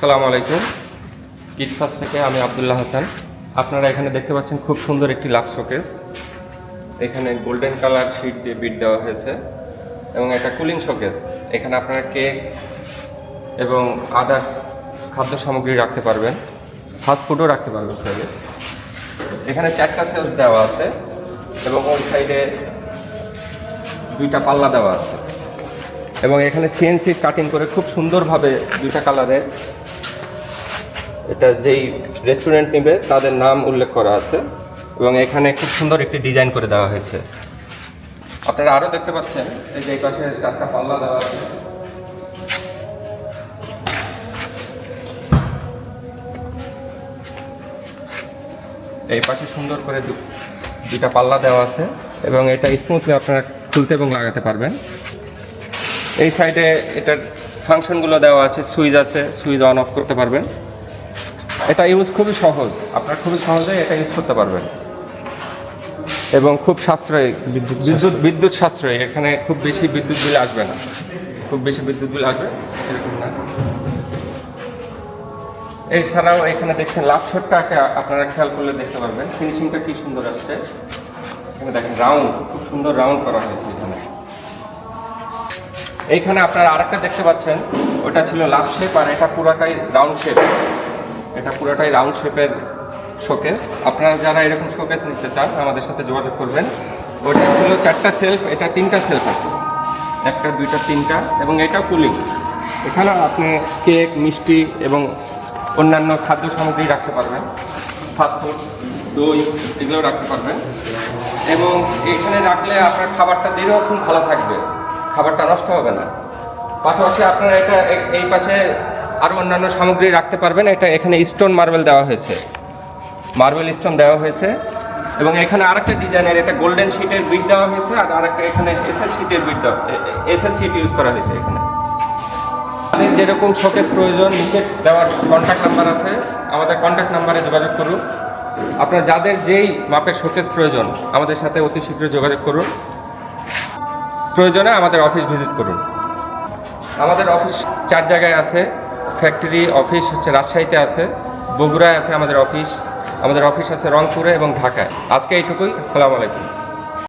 আসসালামু আলাইকুম। Kid first থেকে আমি আব্দুল্লাহ হাসান। আপনারা এখানে দেখতে পাচ্ছেন খুব সুন্দর একটি লাভ শোকেস। এখানে গোল্ডেন কালার শিট দিয়ে বিট দেওয়া হয়েছে এবং একটা কুলিং শোকেস। এখানে আপনারা কেক এবং আদার্স খাদ্য সামগ্রী রাখতে পারবেন, ফাস্ট ফুডও রাখতে পারবেন চাইলে। এখানে 4টা সেলফ দেওয়া আছে এবং ওই সাইডে 2টা পাল্লা দেওয়া আছে এবং এখানে সিএনসি কাটিং করে খুব সুন্দরভাবে 2টা কালারের এটা যেই রেস্টুরেন্ট নেবে তাদের নাম উল্লেখ করা আছে এবং এখানে খুব সুন্দর একটি ডিজাইন করে দেওয়া হয়েছে। আপনারা আরও দেখতে পাচ্ছেন এই যে এই পাশে 4টা পাল্লা দেওয়া আছে। এই পাশে সুন্দর করে 2টা পাল্লা দেওয়া আছে এবং এটা স্মুথলি আপনারা খুলতে এবং লাগাতে পারবেন। এই সাইডে এটার ফাংশনগুলো দেওয়া আছে, সুইচ আছে, সুইচ অন অফ করতে পারবেন। এটা ইউজ খুবই সহজ, আপনারা খুবই সহজে এটা ইউজ করতে পারবেন এবং খুব সাশ্রয়ী, বিদ্যুৎ সাশ্রয়ী। এখানে খুব বেশি বিদ্যুৎ বিল আসবে না, খুব বেশি বিদ্যুৎ বিল আসবে এরকম না। এছাড়াও এখানে দেখছেন লাভ শটটাকে আপনারা খেয়াল করলে দেখতে পারবেন ফিনিশিংটা কি সুন্দর আসছে। এখানে দেখেন রাউন্ড, খুব সুন্দর রাউন্ড করা হয়েছে এখানে। এইখানে আপনারা আরেকটা দেখতে পাচ্ছেন, ওটা ছিল লাভ শেপ আর এটা পুরোটাই রাউন্ড শেপ। এটা পুরোটাই রাউন্ড শেপের শোকেস। আপনারা যারা এরকম শোকেস নিতে চান আমাদের সাথে যোগাযোগ করবেন। ওটা ছিল 4টা সেলফ, এটা 3টা সেলফ আছে, 1টা 2টা 3টা এবং এটাও কুলিং। এখানে আপনি কেক, মিষ্টি এবং অন্যান্য খাদ্য সামগ্রী রাখতে পারবেন, ফাস্টফুড, দই এগুলো রাখতে পারবেন এবং এখানে রাখলে আপনার খাবারটা দীর্ঘক্ষণ ভালো থাকবে, খাবারটা নষ্ট হবে না। পাশাপাশি আপনারা এটা এই পাশে আরও অন্যান্য সামগ্রী রাখতে পারবেন। এটা এখানে স্টোন মার্বেল দেওয়া হয়েছে, মার্বেল স্টোন দেওয়া হয়েছে এবং এখানে আরেকটা ডিজাইনের এটা গোল্ডেন শিটের বিট দেওয়া হয়েছে আর আরেকটা এখানে এসএস শিটের বিট দেওয়া, এসএস শিট ইউজ করা হয়েছে এখানে। আপনাদের যেরকম শোকেস প্রয়োজন নিচে দেওয়ার কন্ট্যাক্ট নাম্বার আছে, আমাদের কন্ট্যাক্ট নাম্বারে যোগাযোগ করুন। আপনার যাদের যেই মাপের শোকেস প্রয়োজন আমাদের সাথে অতি শীঘ্র যোগাযোগ করুন। প্রয়োজনে আমাদের অফিস ভিজিট করুন। আমাদের অফিস 4 জায়গায় আছে। ফ্যাক্টরি অফিস হচ্ছে রাজশাহীতে আছে, বগুড়ায় আছে আমাদের অফিস আছে রংপুরে এবং ঢাকায়। আজকে এইটুকুই। আসসালামু আলাইকুম।